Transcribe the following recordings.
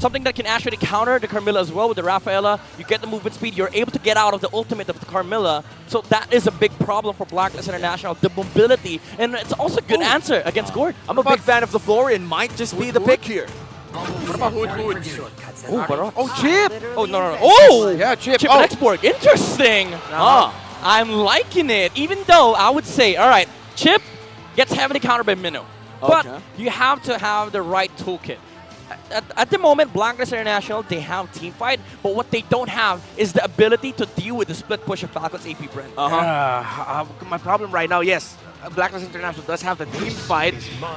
something that can actually counter the Carmilla as well with the Rafaela. You get the movement speed, you're able to get out of the ultimate of the Carmilla. So that is a big problem for BLACKLIST International, the mobility. And it's also a good answer against Gord. I'm a big fan of the Florian, might just be the pick here. What about Hood? Oh, Chip! Oh, no. Oh! Yeah, Chip. Chip and Xborg. Interesting. I'm liking it. Even though I would say, all right, Chip gets heavily countered by Minnow. But you have to have the right toolkit. At the moment, BLACKLIST International, they have team fight, but what they don't have is the ability to deal with the split push of Falcons APBREN. My problem right now, yes, BLACKLIST International does have the team fight.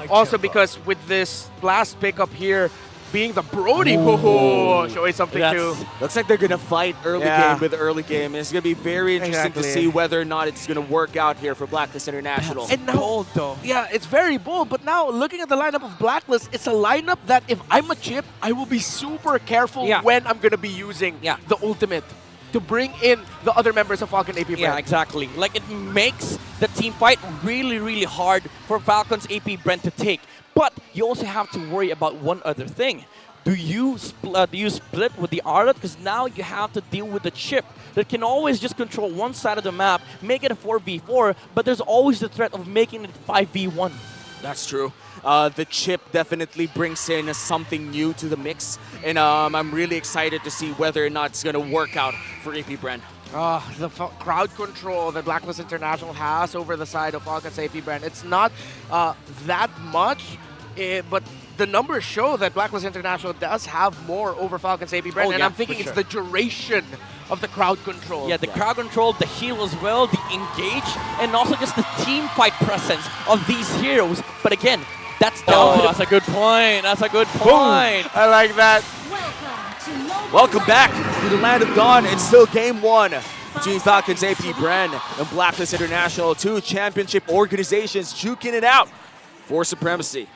Also because with this last pickup here, being the Brody, showing something too. Looks like they're going to fight early game with early game. It's going to be very interesting to see whether or not it's going to work out here for BLACKLIST International. And now, bold, though. Yeah, it's very bold, but now looking at the lineup of BLACKLIST, it's a lineup that if I'm a Chip, I will be super careful when I'm going to be using the ultimate to bring in the other members of Falcon APBREN. Yeah, exactly. Like, it makes the team fight really, really hard for Falcons APBREN to take. But you also have to worry about one other thing. Do you split with the Arlet? Because now you have to deal with the Chip that can always just control one side of the map, make it a 4v4, but there's always the threat of making it 5v1. That's true. The Chip definitely brings in something new to the mix, and I'm really excited to see whether or not it's going to work out for APBREN. The crowd control that BLACKLIST International has over the side of Falcons APBREN, it's not that much, but the numbers show that BLACKLIST International does have more over Falcons APBREN, and I'm thinking it's the duration of the crowd control. Yeah, the crowd control, the heal as well, the engage, and also just the team fight presence of these heroes. But again, that's down to that's a good point. That's a good point. I like that. Welcome back to the Land of Dawn. It's still game one between Falcons APBREN and BLACKLIST International, two championship organizations duking it out for supremacy.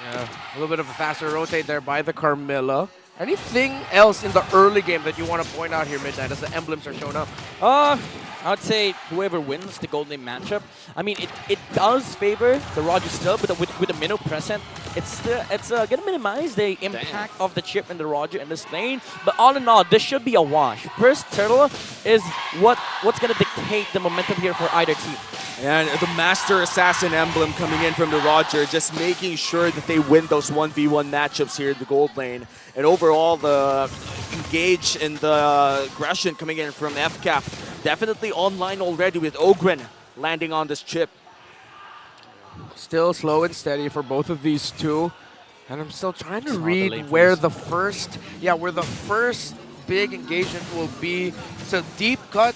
Yeah, a little bit of a faster rotate there by the Carmilla. Anything else in the early game that you want to point out here, Midnight, as the emblems are showing up? I would say whoever wins the Gold Lane matchup. I mean, it does favor the Roger still, but with the Minnow present, it's going to minimize the impact of the Chip and the Roger in this lane. But all in all, this should be a wash. First Turtle is what's going to dictate the momentum here for either team. And the Master Assassin emblem coming in from the Roger, just making sure that they win those 1v1 matchups here in the gold lane. And overall, the engage and the aggression coming in from FCAP, definitely online already with Ogren landing on this Chip. Still slow and steady for both of these two. And I'm still trying to read where the first big engagement will be. It's a deep cut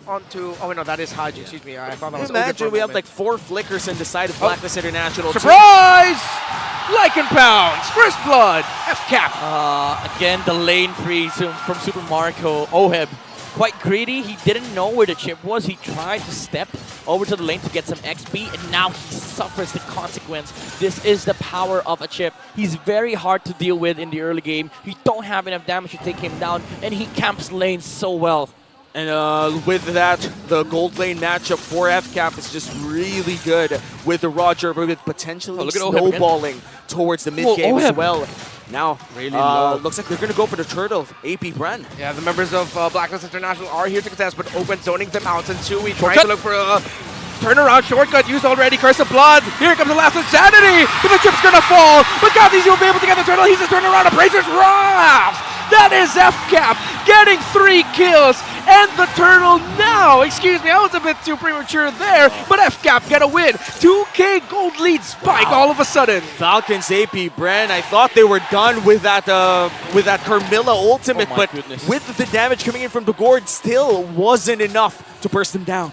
onto, oh no, that is Haji, excuse me. I thought that was Imagine we have like 4 flickers in the side of BLACKLIST International. Surprise! Lycan Pounds, first blood, FCAP. Again, the lane freeze from Super Marco. Oheb, quite greedy. He didn't know where the Chip was. He tried to step over to the lane to get some XP, and now he suffers the consequence. This is the power of a Chip. He's very hard to deal with in the early game. You don't have enough damage to take him down, and he camps lane so well. And with that, the gold lane matchup for FCAP is just really good with the Roger, but with potentially snowballing towards the mid game as well. Now, looks like they're going to go for the turtle, APBREN. Yeah, the members of BLACKLIST International are here to contest, but Open zoning them out, and Chewy trying to look for a turnaround shortcut used already. Curse of Blood. Here comes the last Insanity, but the Chip's going to fall. But Gothies, you'll be able to get the turtle. He's just turning around. Appraiser's Wrath. That is FCAP getting 3 kills. And the turtle now, excuse me, I was a bit too premature there, but FCAP get a win. 2K gold lead spike all of a sudden. Falcons APBREN, I thought they were done with that Carmilla ultimate, but with the damage coming in from the Gord, still wasn't enough to burst them down.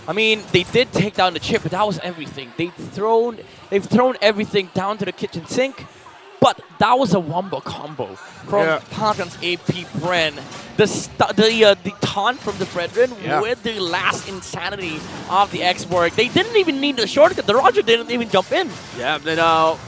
I mean, they did take down the Chip, but that was everything. They've thrown everything down to the kitchen sink. But that was a wombo combo from Falcons APBREN. The taunt from the Fredrin with the last Insanity of the Xborg. They didn't even need the shortcut. The Roger didn't even jump in. Yeah, then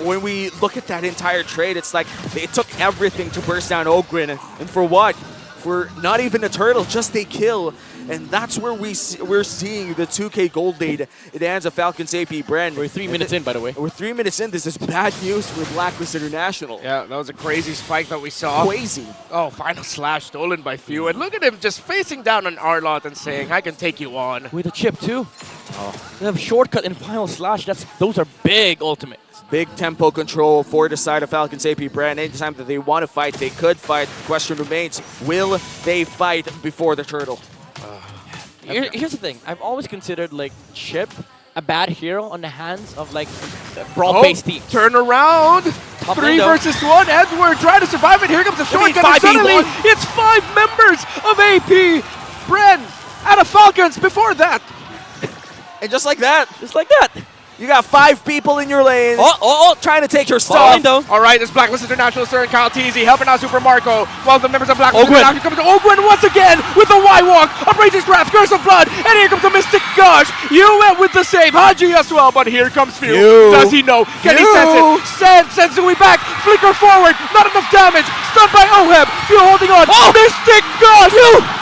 when we look at that entire trade, it's like they took everything to burst down Ogren. And for what? For not even a turtle, just a kill. And that's where we're seeing the 2K gold lead in the hands of Falcons APBREN. We're 3 minutes in, by the way. We're 3 minutes in. This is bad news for BLACKLIST International. Yeah, that was a crazy spike that we saw. Crazy. Oh, final slash stolen by Few. And look at him just facing down on Arlott and saying, I can take you on. With a chip, too. They have shortcut and final slash. Those are big ultimates. Big tempo control for the side of Falcons APBREN. Anytime that they want to fight, they could fight. The question remains, will they fight before the turtle? Here's the thing. I've always considered like Chip a bad hero on the hands of like brawl-based teams. Turn around. Top 3 window. versus 1. Edward trying to survive it. Here comes the shortcut. And suddenly, it's 5 members of APBREN out of Falcons before that. And just like that, You got 5 people in your lane trying to take your Fall stuff. window. All right, this BLACKLIST International star and Kyle Teasy helping out Super Marco. While the members of BLACKLIST Ogwen. International comes to Ogwen once again with the Y-Walk. Outrageous grab, Curse of Blood. And here comes the Mystic Gush. You went with the save. Haji as well, but here comes Few. Does he know? Can he sense it? Sends Zui back. Flicker forward. Not enough damage. Stunned by Oheb. Few holding on. Mystic Gush.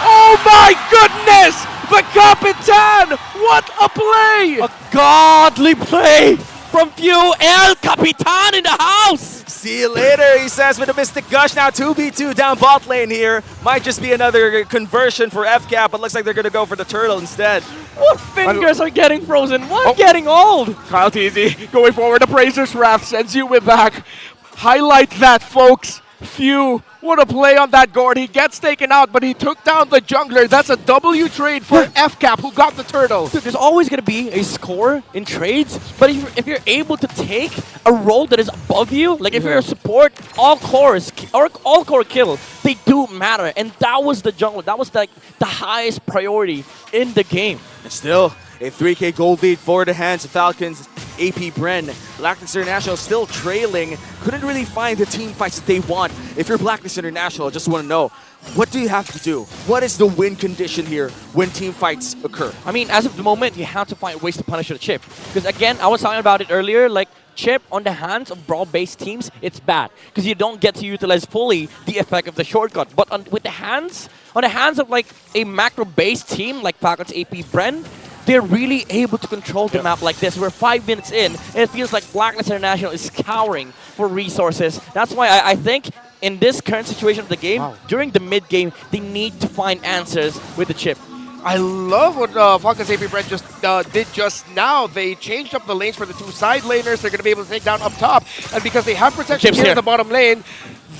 Oh my goodness. The Capitan! What a play! A godly play from Few. El Capitan in the house! See you later, he says with a Mystic Gush. Now 2v2 down bot lane here. Might just be another conversion for FCAP, but looks like they're going to go for the turtle instead. What fingers are getting frozen? What getting old? Kyle Teasy going forward. Appraiser's Wrath sends you with back. Highlight that, folks. Few. What a play on that Gord. He gets taken out, but he took down the jungler. That's a W trade for FCAP, who got the turtle. Dude, there's always going to be a score in trades, but if you're able to take a role that is above you, like if you're a support, all core kill, they do matter. And that was the jungler. That was like the highest priority in the game. And still, a 3K gold lead for the hands of Falcons APBREN. BLACKLIST International still trailing. Couldn't really find the team fights that they want. If you're BLACKLIST International, I just want to know, what do you have to do? What is the win condition here when team fights occur? I mean, as of the moment, you have to find ways to punish the Chip. Because again, I was talking about it earlier, like Chip on the hands of brawl-based teams, it's bad. Because you don't get to utilize fully the effect of the shortcut. But on the hands of like a macro-based team like Falcons APBREN, they're really able to control the map like this. We're 5 minutes in, and it feels like BLACKLIST International is cowering for resources. That's why I think in this current situation of the game, during the mid-game, they need to find answers with the Chip. I love what Falcons APBREN just did just now. They changed up the lanes for the 2 side laners. They're going to be able to take down up top. And because they have protection here in the bottom lane,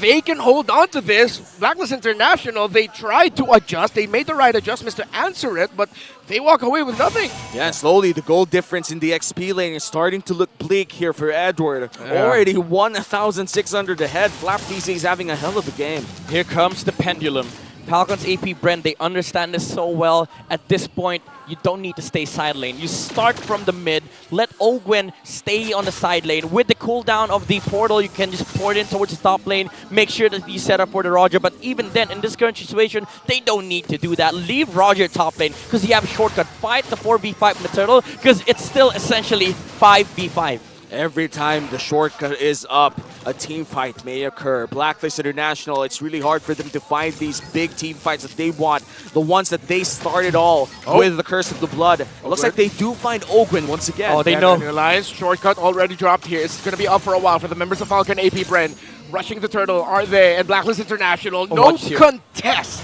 they can hold on to this. BLACKLIST International, they tried to adjust. They made the right adjustments to answer it, but they walk away with nothing. Yeah, and slowly the goal difference in the XP lane is starting to look bleak here for Edward. Already 1,600 ahead. FlapDC is having a hell of a game. Here comes the pendulum. Falcons APBREN, they understand this so well. At this point, you don't need to stay side lane. You start from the mid, let Ogwen stay on the side lane. With the cooldown of the portal, you can just pour it in towards the top lane, make sure that you set up for the Roger. But even then, in this current situation, they don't need to do that. Leave Roger top lane, because you have a shortcut. Fight the 4v5 in the turtle, because it's still essentially 5v5. Every time the shortcut is up, a team fight may occur. BLACKLIST International, it's really hard for them to find these big team fights that they want. The ones that they started all with the Curse of the Blood. Looks like they do find Ogwen once again. Oh, they know. Alliance shortcut already dropped here. It's going to be up for a while for the members of Falcon APBREN. Rushing the turtle, are they? And BLACKLIST International, no contest.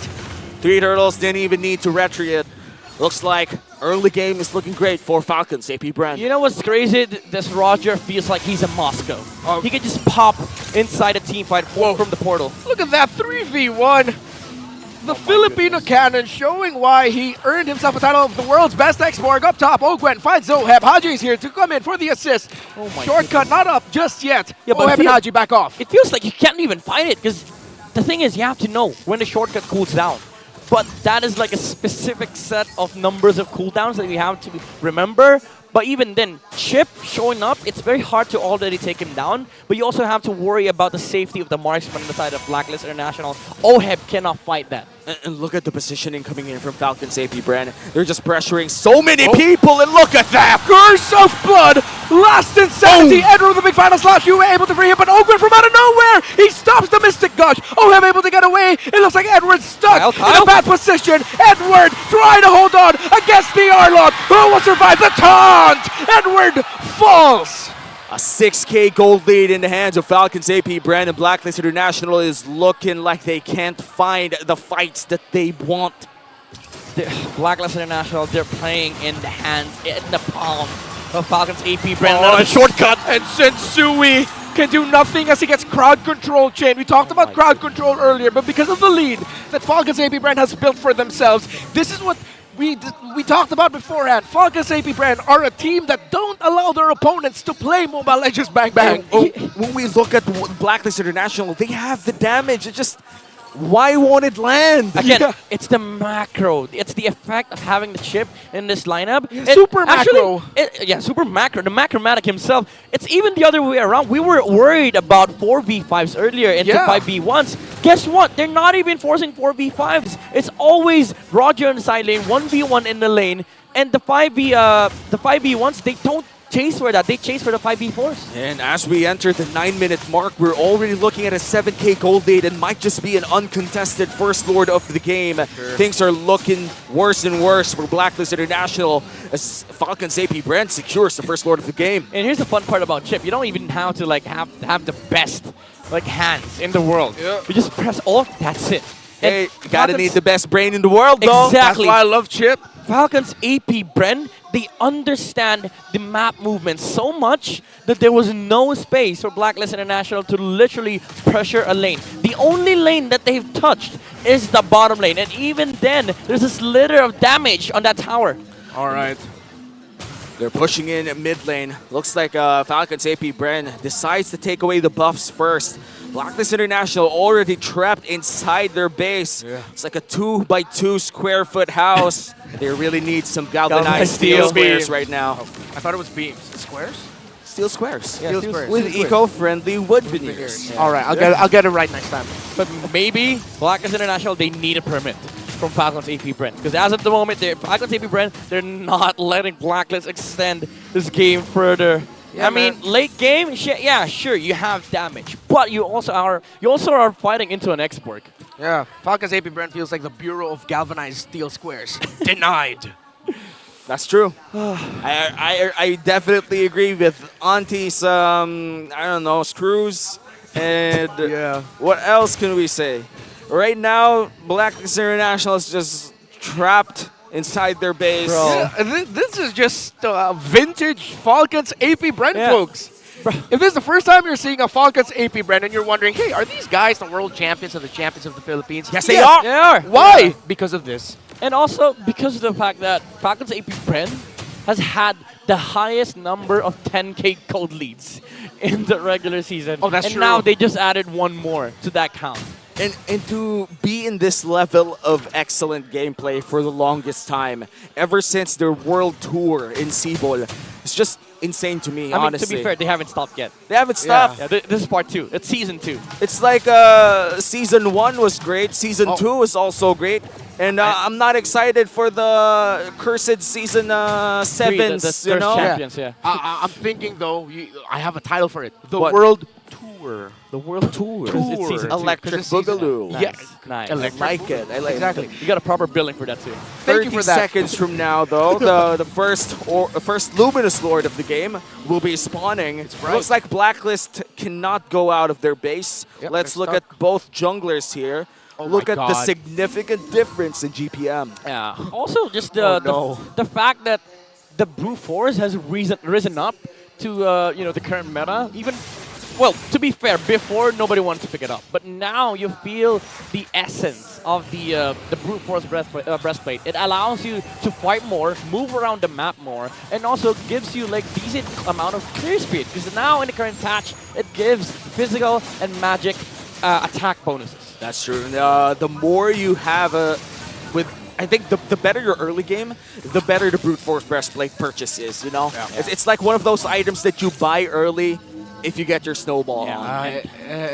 3 turtles didn't even need to retry it. Looks like early game is looking great for Falcons APBREN. You know what's crazy? This Roger feels like he's in Moscow. He can just pop inside a team fight from the portal. Look at that 3v1. The Filipino cannon showing why he earned himself a title of the world's best X-Borg. Up top, Ogwen finds Zoheb. Haji is here to come in for the assist. Shortcut not up just yet. Yeah, but Oheb and Haji back off. It feels like you can't even find it, because the thing is, you have to know when the shortcut cools down. But that is like a specific set of numbers of cooldowns that you have to remember. But even then, Chip showing up, it's very hard to already take him down. But you also have to worry about the safety of the marksman on the side of BLACKLIST International. Oheb cannot fight that. And look at the positioning coming in from Falcons APBREN. They're just pressuring so many people, and look at that! Curse of Blood! Last insanity! Edward with the big final slash, you were able to free him, but Ogwen from out of nowhere! He's stuck! stops the Mystic Gush. Oh, I'm able to get away. It looks like Edward's stuck Kyle. in a bad position. Edward trying to hold on against the Arlot. Who will survive the taunt? Edward falls. A 6K gold lead in the hands of Falcons AP Brand, and BLACKLIST International is looking like they can't find the fights that they want. BLACKLIST International, they're playing in the hands, in the palm of Falcons AP Brand. Oh, Another shortcut. And Sensui can do nothing as he gets crowd control chain. We talked about crowd control earlier, but because of the lead that Falcons AP Brand has built for themselves, this is what we talked about beforehand. Falcons AP Brand are a team that don't allow their opponents to play Mobile Legends Bang Bang. When we look at BLACKLIST International, they have the damage. It's just, why won't it land? Again, it's the macro. It's the effect of having the chip in this lineup. Super macro. Yeah, super macro. The Macromatic himself. It's even the other way around. We were worried about 4v5s earlier into 5v1s. Guess what? They're not even forcing 4v5s. It's always Roger in the side lane, 1v1 in the lane, and the 5v1s, they don't chase for that. They chase for the 5v4s. And as we enter the 9-minute mark, we're already looking at a 7K gold lead and might just be an uncontested first lord of the game. Things are looking worse and worse for BLACKLIST International as Falcons AP Brand secures the first lord of the game. And here's the fun part about Chip. You don't even have to have the best hands in the world. Yeah. You just press alt, that's it. Hey, And you gotta Falcons- need the best brain in the world, though. Exactly. That's why I love Chip. Falcons AP Bren, they understand the map movement so much that there was no space for BLACKLIST International to literally pressure a lane. The only lane that they've touched is the bottom lane, and even then, there's a slither of damage on that tower. All right. They're pushing in mid lane. Looks like Falcons AP Bren decides to take away the buffs first. BLACKLIST International already trapped inside their base. Yeah. It's like a 2x2 square foot house. They really need some galvanized steel steel squares beam. right now. I thought it was beams. Squares? Steel squares. Yeah, Steel steel squares. With Steel squares. eco-friendly wood veneers. All right, I'll get it right next time. But maybe BLACKLIST International, they need a permit from Falcons AP Brent. Because as of the moment, Falcons AP Brent, they're not letting BLACKLIST extend this game further. Yeah, I mean, late game, yeah, sure, you have damage, but you also are fighting into an export. Yeah, Falcons AP Brand feels like the Bureau of Galvanized Steel Squares. Denied. That's true. I definitely agree with Auntie's, I don't know, screws. And Yeah. what else can we say? Right now, BLACKLIST International is just trapped inside their base. Bro. Yeah, this is just vintage Falcons AP Brand, Yeah. folks. If this is the first time you're seeing a Falcons AP Brand and you're wondering, hey, are these guys the world champions or the champions of the Philippines? Yes, they are. They are. Why? Because of this. And also because of the fact that Falcons AP Brent has had the highest number of 10K gold leads in the regular season. Oh, that's and true. now they just added one more to that count. And to be in this level of excellent gameplay for the longest time, ever since their world tour in Cebol, it's just insane to me, I mean, honestly. to be fair, they haven't stopped yet. They haven't stopped. Yeah, this is part 2. It's season 2. It's like season 1 was great, season 2 was also great, and I'm not excited for the cursed season 7s, the you Thirst know? Champions, yeah. I'm thinking, though, I have a title for it. The What? World Tour. The World Tour. Tour. It's season 2. Electric It's season- Boogaloo. Nice. Yes. Nice. I Electric like it. I like Exactly. it. You got a proper billing for that too. Thank you 30 for that. seconds from now, though, the first Luminous Lord of the game will be spawning. right. Looks like BLACKLIST cannot go out of their base. Yep, Let's they're look stuck. at both junglers here. Oh Look my at the God. significant difference in GPM. Yeah. Also, just Oh, no. the fact that the brute force has risen up to the current meta. Even, well, to be fair, before nobody wanted to pick it up, but now you feel the essence of the brute force breastplate. It allows you to fight more, move around the map more, and also gives you like decent amount of clear speed. Because now in the current patch, it gives physical and magic attack bonuses. That's true. The more you have I think the better your early game, the better the brute force breastplate purchase is. You know, Yeah. It's like one of those items that you buy early. if you get your snowball Yeah. on.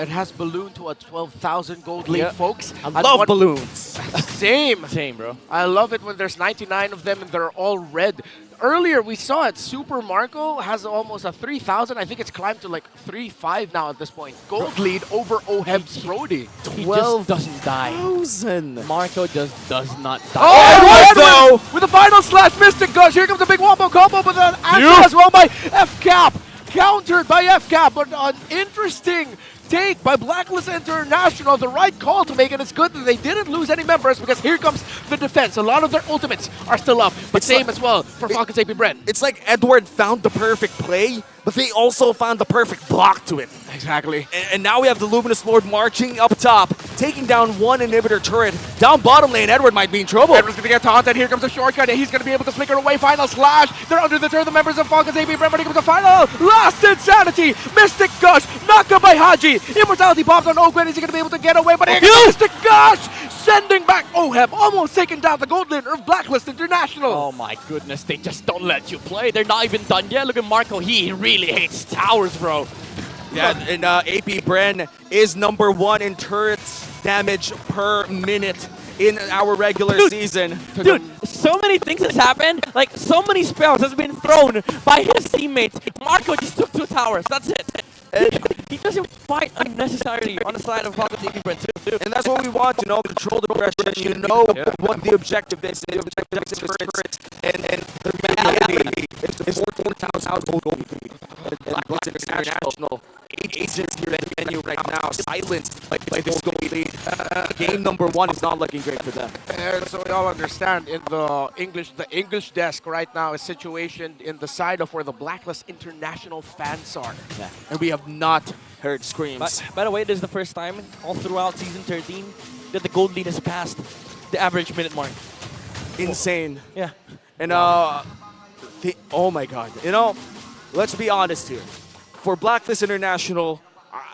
It has ballooned to a 12,000 gold lead, Yeah. folks. I love balloons. Same. Same, bro. I love it when there's 99 of them and they're all red. Earlier, we saw it. Super Marco has almost a 3,000. I think it's climbed to like 3,500 now at this point. Gold lead over Oheb's Brody. He just doesn't die. 12,000. Marco just does not die. Oh, Edward, Edward with the final slash, Mystic Gush. Here comes a big wombo combo, but then answer as well by FCAP. Countered by FCAP, but an interesting take by Blacklist International. The right call to make, and it's good that they didn't lose any members because here comes the defense. A lot of their ultimates are still up, but It's same like- as well for Falcons APBREN. It's like Edward found the perfect play, but they also found the perfect block to it. Exactly. And now we have the Luminous Lord marching up top, taking down one inhibitor turret. Down bottom lane, Edward might be in trouble. Edward's going to get taunted. Here comes a shortcut, and he's going to be able to flicker away. Final slash. They're under the turret, the members of Falcons APBREN. But here comes the final. Last Insanity. Mystic Gush. Knocked out by Haji. Immortality popped on Oakwood. Is he going to be able to get away? But here comes Mystic Gush. Sending back Oheb. Almost taking down the gold leader of Blacklist International. Oh my goodness, they just don't let you play. They're not even done yet. Look at Marco. He really hates towers, bro. Yeah, and APBREN is #1 in turrets damage per minute in our regular season. Dude, so many things has happened. Like, so many spells has been thrown by his teammates. Marco just took 2 towers. That's it. He doesn't fight unnecessarily on the side of Falcons APBREN too. And that's what we want, you know, control the pressure. You know what the objective is. The objective is turrets. And the reality is 4,000 gold lead. And Blacklist International agents here at the venue right now, silenced by this gold lead. Game #1 is not looking great for them. And so we all understand in the English desk right now is situationed in the side of where the Blacklist International fans are. Yeah. And we have not heard screams. By the way, this is the first time all throughout Season 13 that the gold lead has passed the average minute mark. Insane. Yeah. And oh my god. You know, let's be honest here. For Blacklist International,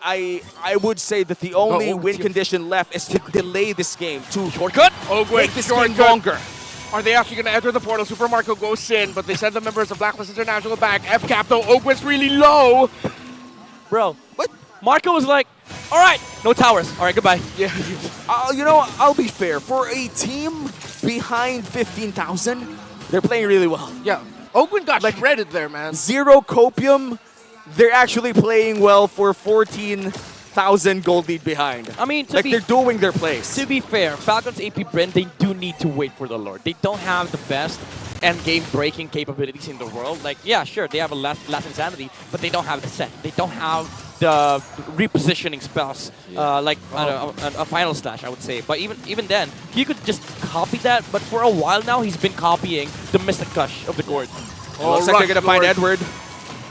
I would say that the only win condition left is to delay this game to Shortcut. make this game longer. Are they actually going to enter the portal? Super Marco goes in, but they send the members of Blacklist International back. FCAP though, Oakwood's really low. Bro, what? Marco was like, all right, no towers. All right, goodbye. Yeah. You know, I'll be fair. For a team behind 15,000, they're playing really well. Yeah. Oakwood got shredded there, man. 0 copium. They're actually playing well for 14,000 gold lead behind. I mean, they're doing their place. To be fair, Falcons APBREN, they do need to wait for the Lord. They don't have the best end game breaking capabilities in the world. Like, yeah, sure, they have a last Insanity, but they don't have the set. They don't have the repositioning spells, like a final slash, I would say. But even then, he could just copy that. But for a while now, he's been copying the Mystic Gush of the Gourd. Looks like they're gonna find Edward.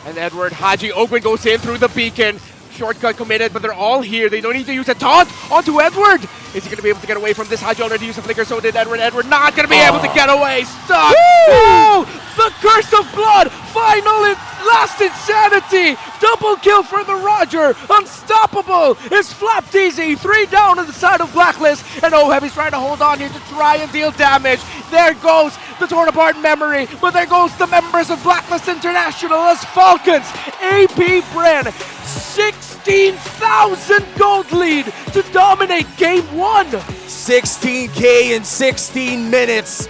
And Edward, Haji, Oakwood goes in through the beacon. Shortcut committed, but they're all here. They don't need to use a taunt onto Edward. Is he going to be able to get away from this? Haji already used a flicker, so did Edward. Edward not going to be able to get away. Stop! Oh, the curse of blood. Final last Insanity. Double kill for the Roger. Unstoppable. It's flapped easy. 3 down on the side of Blacklist. And Oheb is trying to hold on here to try and deal damage. There goes the torn apart memory. But there goes the members of Blacklist International as Falcons APBREN. 16,000 gold lead to dominate Game 1. 16K in 16 minutes.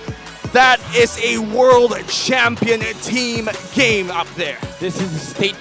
That is a world champion team game up there. This is the state